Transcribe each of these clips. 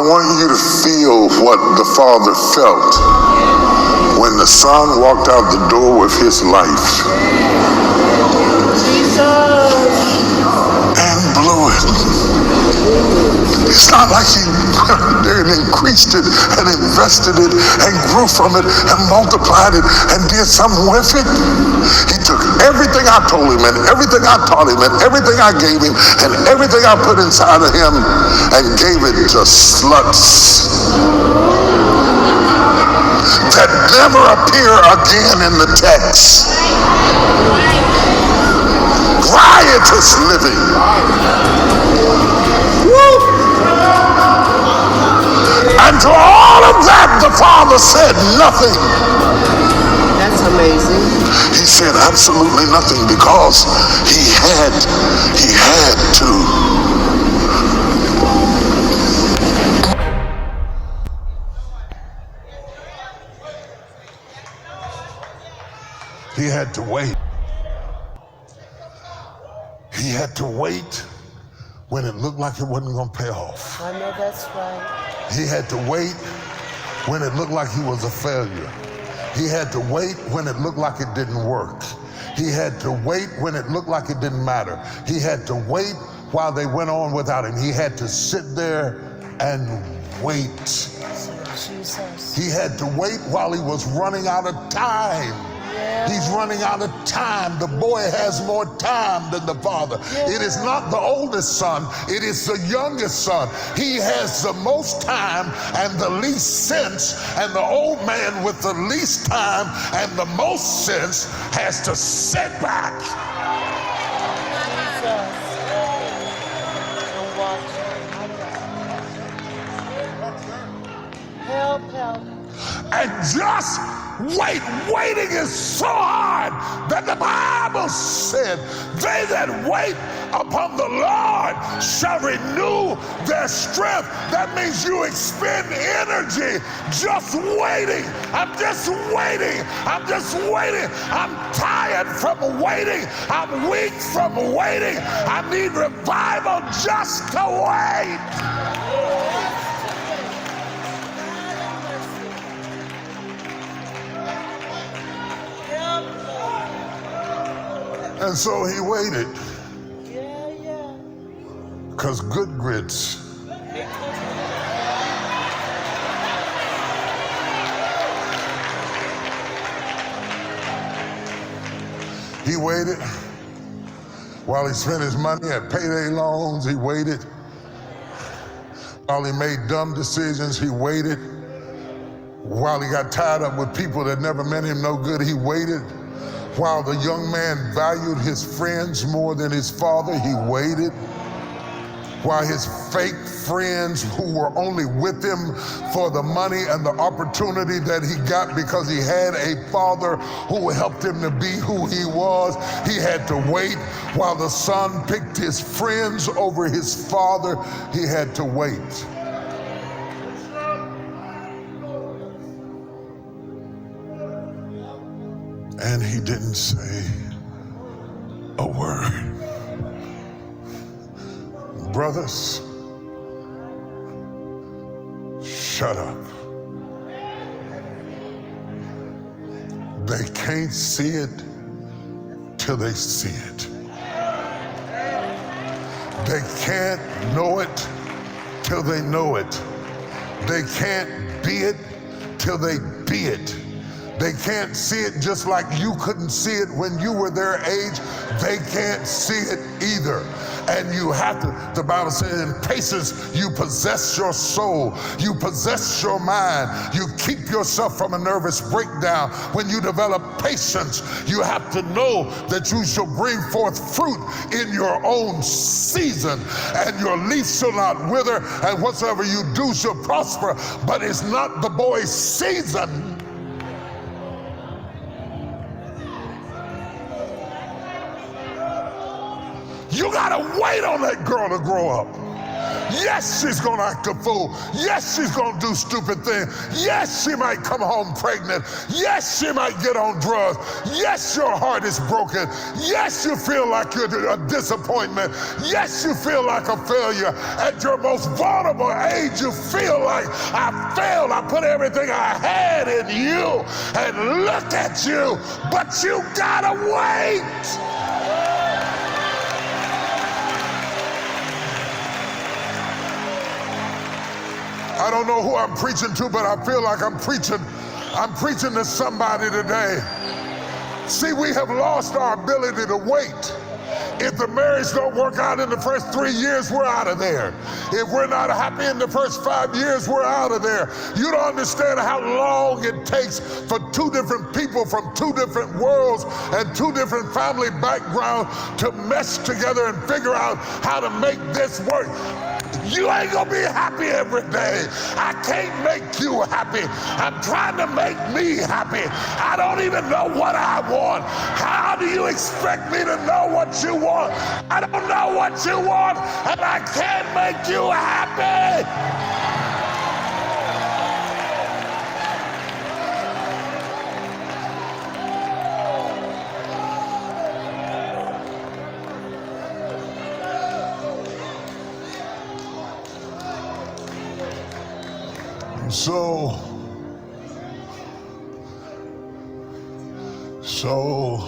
want you to feel what the Father felt when the Son walked out the door with his life and blew it. It's not like he went there and increased it and invested it and grew from it and multiplied it and did something with it. He took everything I told him and everything I taught him and everything I gave him and everything I put inside of him and gave it to sluts that never appear again in the text. Riotous living. Woo! And to all of that, the Father said nothing. That's amazing. He said absolutely nothing because he had to. He had to wait. He had to wait when it looked like it wasn't going to pay off. I know that's right. He had to wait when it looked like he was a failure. He had to wait when it looked like it didn't work. He had to wait when it looked like it didn't matter. He had to wait while they went on without him. He had to sit there and wait. Jesus. He had to wait while he was running out of time. Yeah. He's running out of time. The boy has more time than the father. Yeah. It is not the oldest son, it is the youngest son. He has the most time and the least sense, and the old man with the least time and the most sense has to sit back. Help. And just wait. Waiting is so hard that the Bible said, they that wait upon the Lord shall renew their strength. That means you expend energy just waiting. I'm just waiting. I'm tired from waiting. I'm weak from waiting. I need revival just to wait. And so he waited. Yeah. Because good grits he waited while he spent his money at payday loans. He waited while he made dumb decisions. He waited while he got tied up with people that never meant him no good. He waited while the young man valued his friends more than his father. He waited while his fake friends who were only with him for the money and the opportunity that he got because he had a father who helped him to be who he was. He had to wait while the son picked his friends over his father. He had to wait. And he didn't say a word. Brothers, shut up. They can't see it till they see it. They can't know it till they know it. They can't be it till they be it. They can't see it just like you couldn't see it when you were their age. They can't see it either. And you have to, the Bible says, in patience, you possess your soul. You possess your mind. You keep yourself from a nervous breakdown. When you develop patience, you have to know that you shall bring forth fruit in your own season, and your leaf shall not wither, and whatsoever you do shall prosper. But it's not the boy's season. You gotta wait on that girl to grow up. Yes, she's gonna act a fool. Yes, she's gonna do stupid things. Yes, she might come home pregnant. Yes, she might get on drugs. Yes, your heart is broken. Yes, you feel like you're a disappointment. Yes, you feel like a failure. At your most vulnerable age, you feel like I failed. I put everything I had in you, and look at you, but you gotta wait. I don't know who I'm preaching to, but I feel like I'm preaching to somebody today. See, we have lost our ability to wait. If the marriage don't work out in the first 3 years, we're out of there. If we're not happy in the first 5 years, we're out of there. You don't understand how long it takes for two different people from two different worlds and two different family backgrounds to mesh together and figure out how to make this work. You ain't gonna be happy every day. I can't make you happy. I'm trying to make me happy. I don't even know what I want. How do you expect me to know what you want? I don't know what you want, and I can't make you happy. So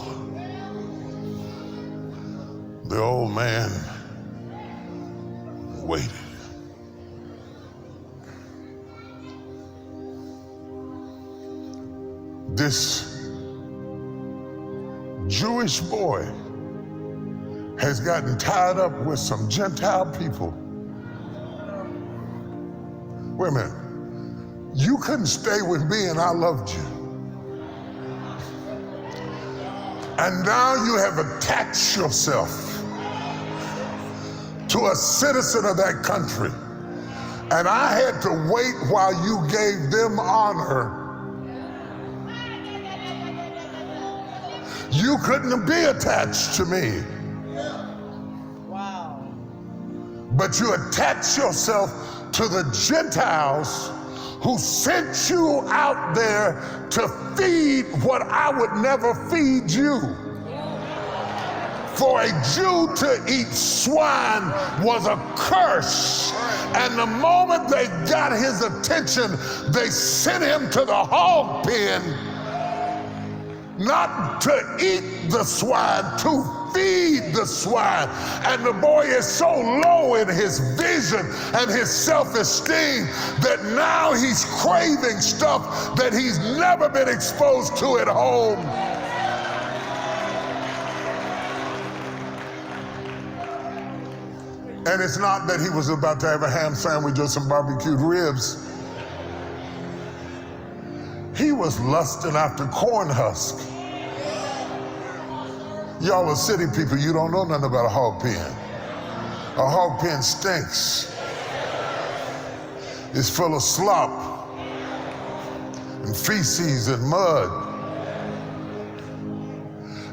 the old man waited. This Jewish boy has gotten tied up with some Gentile people. Wait a minute. You couldn't stay with me and I loved you. And now you have attached yourself to a citizen of that country. And I had to wait while you gave them honor. You couldn't be attached to me. Wow. But you attach yourself to the Gentiles who sent you out there to feed what I would never feed you. For a Jew to eat swine was a curse. And the moment they got his attention, they sent him to the hog pen, not to eat the swine, to feed the swine. And the boy is so low in his vision and his self-esteem that now he's craving stuff that he's never been exposed to at home. And it's not that he was about to have a ham sandwich or some barbecued ribs. He was lusting after corn husk. Y'all are city people, you don't know nothing about a hog pen. A hog pen stinks. It's full of slop and feces and mud.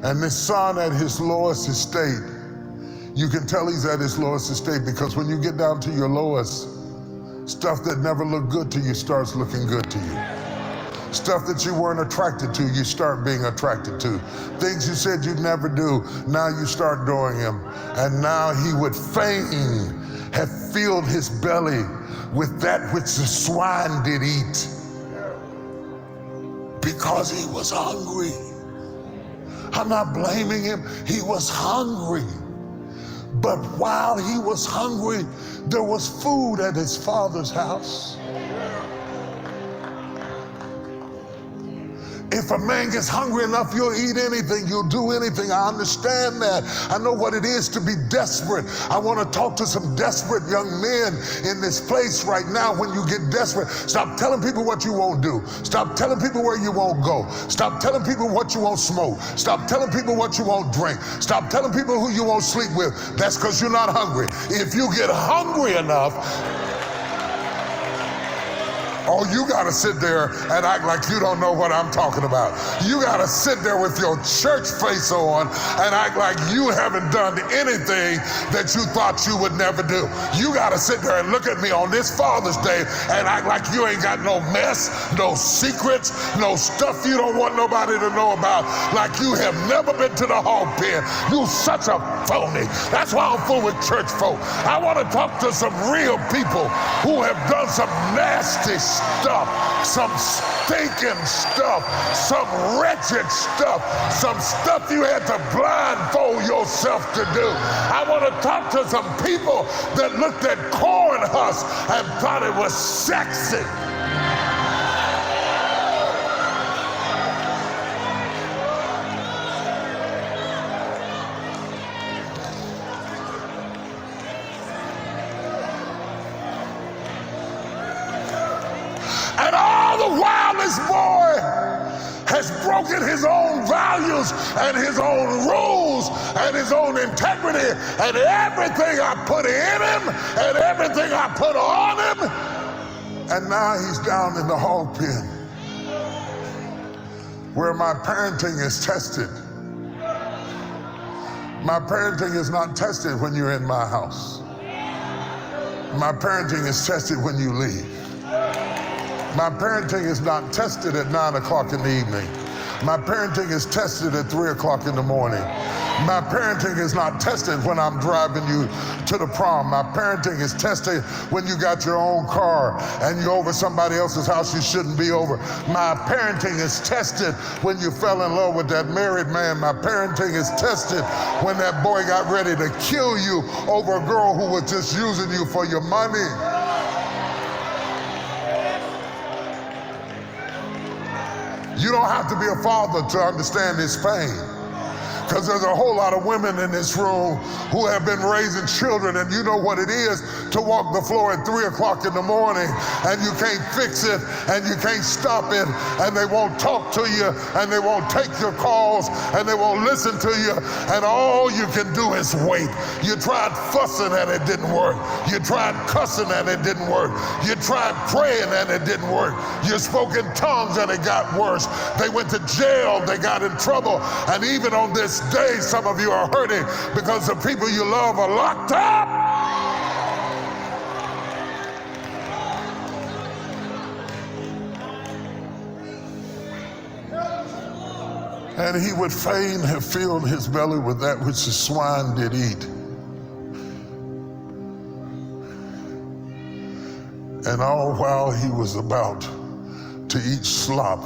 And this son at his lowest estate, you can tell he's at his lowest estate because when you get down to your lowest, stuff that never looked good to you starts looking good to you. Stuff that you weren't attracted to, you start being attracted to. Things you said you'd never do, now you start doing them. And now he would fain have filled his belly with that which the swine did eat because he was hungry. I'm not blaming him, he was hungry. But while he was hungry, there was food at his father's house. If a man gets hungry enough, you'll eat anything, you'll do anything. I understand that. I know what it is to be desperate. I want to talk to some desperate young men in this place right now. When you get desperate, stop telling people what you won't do. Stop telling people where you won't go. Stop telling people what you won't smoke. Stop telling people what you won't drink. Stop telling people who you won't sleep with. That's because you're not hungry. If you get hungry enough, Oh, you got to sit there and act like you don't know what I'm talking about. You got to sit there with your church face on and act like you haven't done anything that you thought you would never do. You got to sit there and look at me on this Father's Day and act like you ain't got no mess, no secrets, no stuff you don't want nobody to know about, like you have never been to the hog pen. You such a phony. That's why I'm full with church folk. I want to talk to some real people who have done some nasty stuff, some stinking stuff, some wretched stuff, some stuff you had to blindfold yourself to do. I want to talk to some people that looked at corn husks and thought it was sexy. And all the while this boy has broken his own values and his own rules and his own integrity and everything I put in him and everything I put on him. And now he's down in the hog pen where my parenting is tested. My parenting is not tested when you're in my house. My parenting is tested when you leave. My parenting is not tested at 9 o'clock in the evening. My parenting is tested at 3 o'clock in the morning. My parenting is not tested when I'm driving you to the prom. My parenting is tested when you got your own car and you're over somebody else's house you shouldn't be over. My parenting is tested when you fell in love with that married man. My parenting is tested when that boy got ready to kill you over a girl who was just using you for your money. You don't have to be a father to understand this pain. Because there's a whole lot of women in this room who have been raising children, and you know what it is to walk the floor at 3 o'clock in the morning and you can't fix it and you can't stop it, and they won't talk to you and they won't take your calls and they won't listen to you, and all you can do is wait. You tried fussing and it didn't work. You tried cussing and it didn't work. You tried praying and it didn't work. You spoke in tongues and it got worse. They went to jail, they got in trouble, and even on this day, some of you are hurting because the people you love are locked up. And he would fain have filled his belly with that which the swine did eat. And all while he was about to eat slop,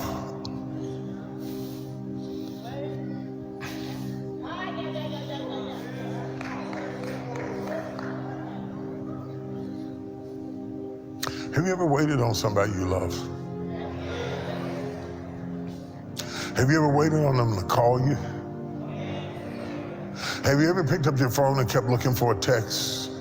have you ever waited on somebody you love? Have you ever waited on them to call you? Have you ever picked up your phone and kept looking for a text?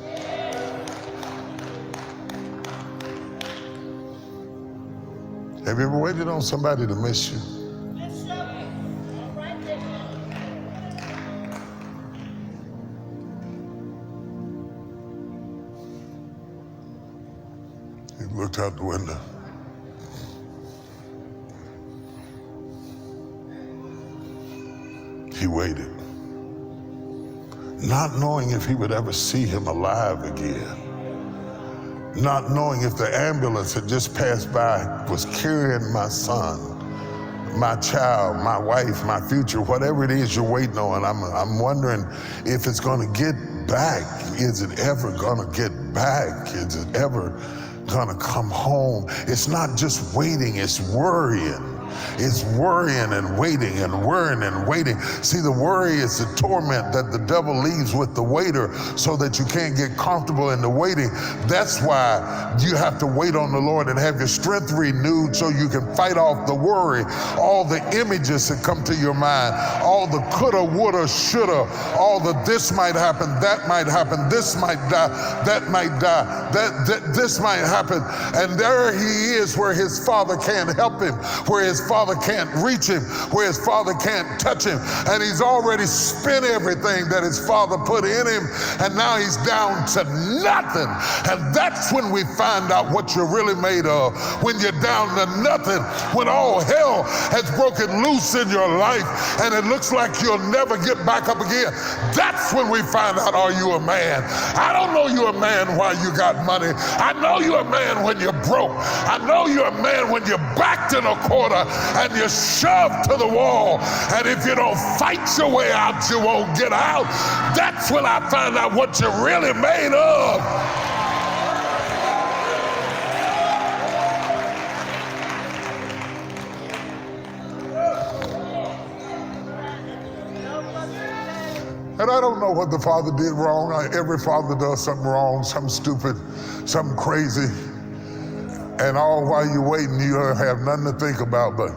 Have you ever waited on somebody to miss you? He looked out the window. He waited, not knowing if he would ever see him alive again, not knowing if the ambulance had just passed by was carrying my son, my child, my wife, my future, whatever it is you're waiting on. I'm wondering if it's going to get back. Is it ever going to get back? Is it ever gonna come home? It's not just waiting, it's worrying. It's worrying and waiting and worrying and waiting. See, the worry is the torment that the devil leaves with the waiter so that you can't get comfortable in the waiting. That's why you have to wait on the Lord and have your strength renewed so you can fight off the worry, all the images that come to your mind, all the coulda, woulda, shoulda, all the this might happen, that might happen, this might die, that might die, this might happen. And there he is where his father can't help him, where his father can't reach him, where his father can't touch him. And he's already spent everything that his father put in him, and now he's down to nothing. And that's when we find out what you're really made of, when you're down to nothing, when all hell has broken loose in your life and it looks like you'll never get back up again. That's when we find out, are you a man? I don't know you're a man while you got money. I know you're a man when you're broke. I know you're a man when you're backed in a corner and you're shoved to the wall. And if you don't fight your way out, you won't get out. That's when I find out what you're really made of. And I don't know what the father did wrong. Every father does something wrong, something stupid, something crazy. And all while you're waiting, you have nothing to think about, but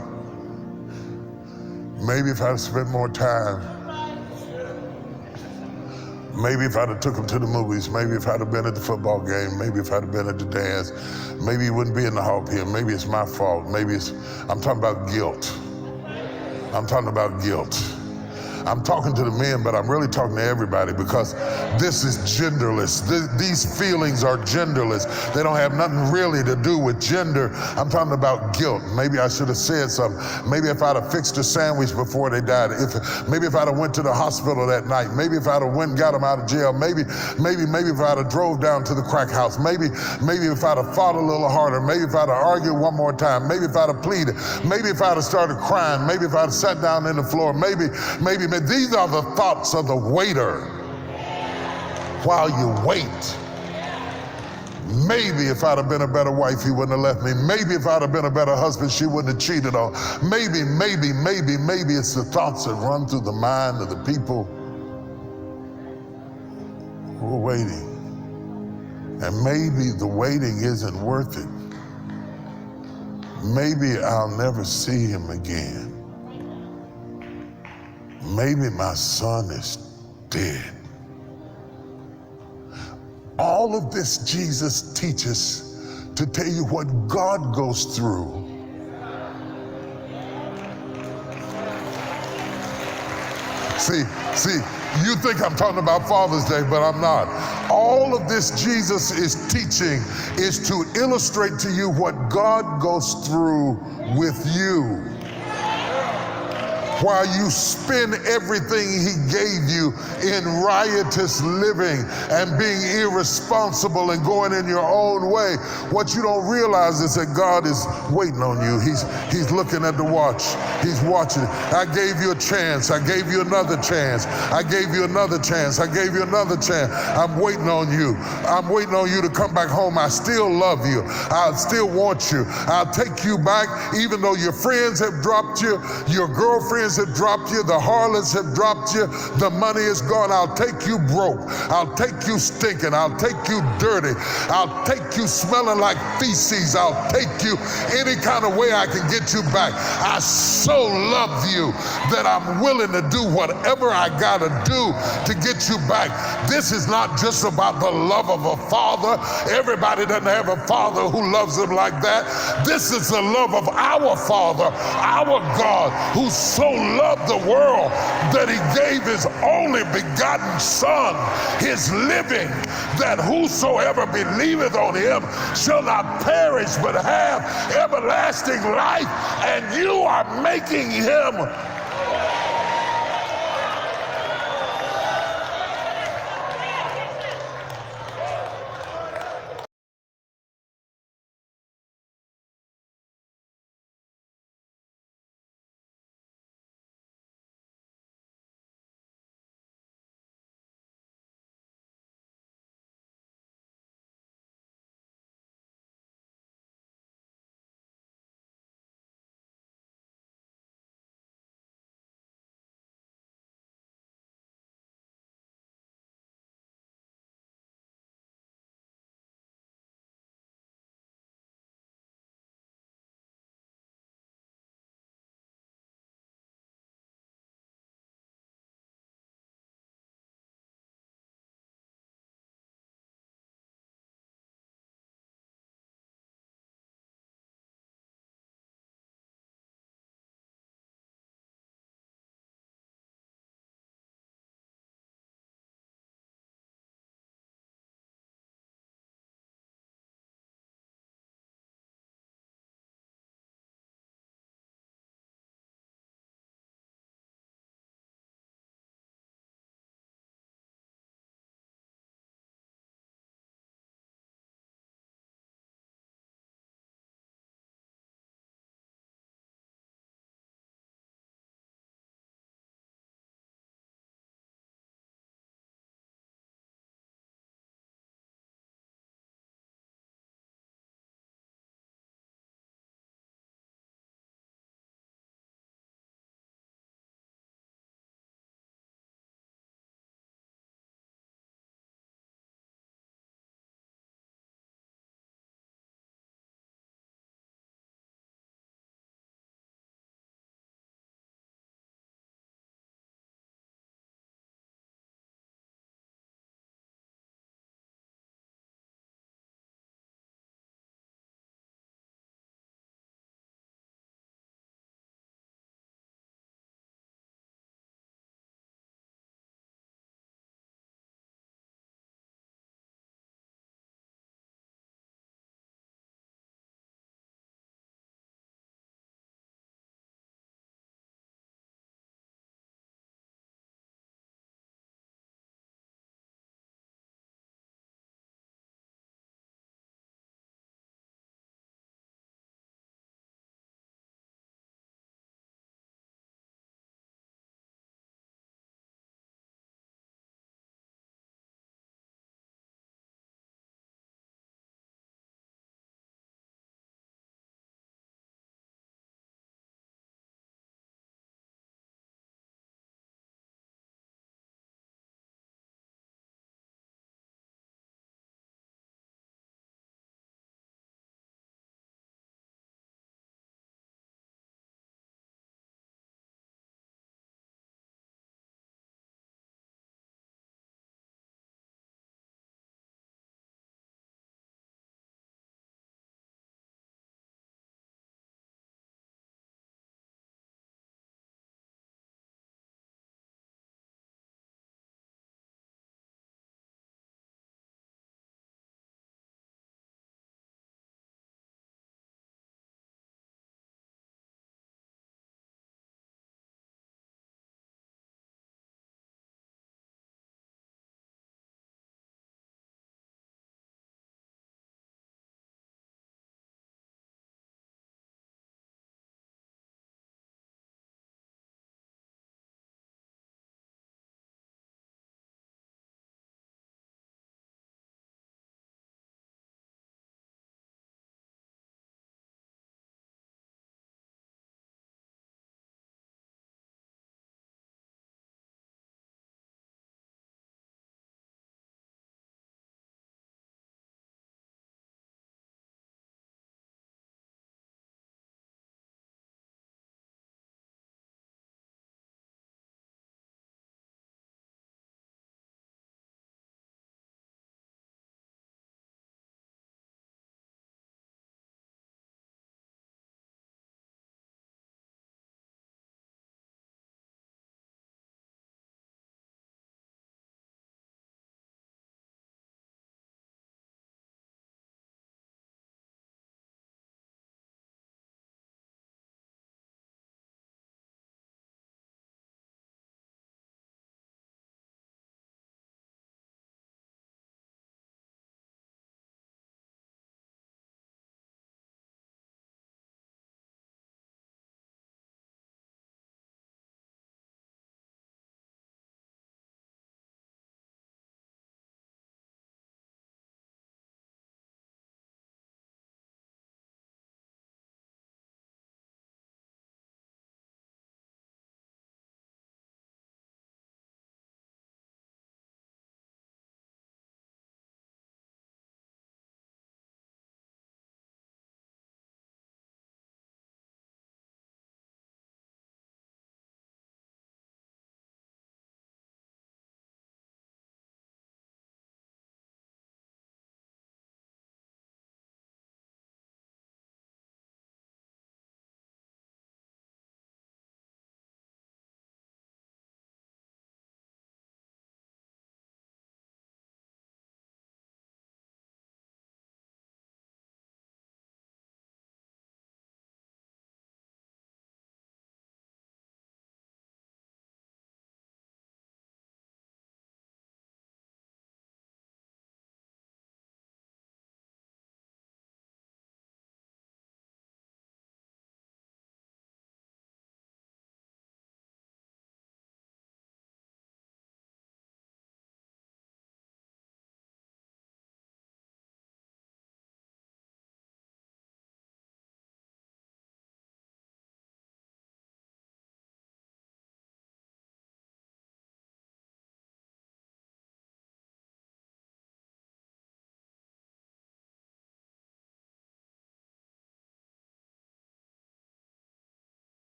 maybe if I'd spent more time, maybe if I'd have took him to the movies, maybe if I'd have been at the football game, maybe if I'd have been at the dance, maybe he wouldn't be in the hog pen. Maybe it's my fault. I'm talking about guilt. I'm talking about guilt. I'm talking to the men, but I'm really talking to everybody, because this is genderless. These feelings are genderless. They don't have nothing really to do with gender. I'm talking about guilt. Maybe I should have said something. Maybe if I'd have fixed a sandwich before they died. Maybe if I'd have went to the hospital that night. Maybe if I'd have went and got them out of jail. Maybe if I'd have drove down to the crack house. Maybe if I'd have fought a little harder. Maybe if I'd have argued one more time. Maybe if I'd have pleaded. Maybe if I'd have started crying. Maybe if I'd have sat down in the floor. Maybe. These are the thoughts of the waiter while you wait. Maybe if I'd have been a better wife, he wouldn't have left me. Maybe if I'd have been a better husband, she wouldn't have cheated on. Maybe it's the thoughts that run through the mind of the people who are waiting. And maybe the waiting isn't worth it. Maybe I'll never see him again. Maybe my son is dead. All of this Jesus teaches to tell you what God goes through. See, you think I'm talking about Father's Day, but I'm not. All of this Jesus is teaching is to illustrate to you what God goes through with you, while you spend everything he gave you in riotous living and being irresponsible and going in your own way. What you don't realize is that God is waiting on you. He's looking at the watch. He's watching. I gave you a chance. I gave you another chance. I gave you another chance. I gave you another chance. I'm waiting on you. I'm waiting on you to come back home. I still love you. I still want you. I'll take you back, even though your friends have dropped you, your girlfriends have dropped you, the harlots have dropped you, the money is gone. I'll take you broke. I'll take you stinking. I'll take you dirty. I'll take you smelling like feces. I'll take you any kind of way I can get you back. I so love you that I'm willing to do whatever I gotta do to get you back. This is not just about the love of a father. Everybody doesn't have a father who loves them like that. This is the love of our Father, our God, who so loved the world that he gave his only begotten Son, his living, that whosoever believeth on him shall not perish but have everlasting life. And you are making him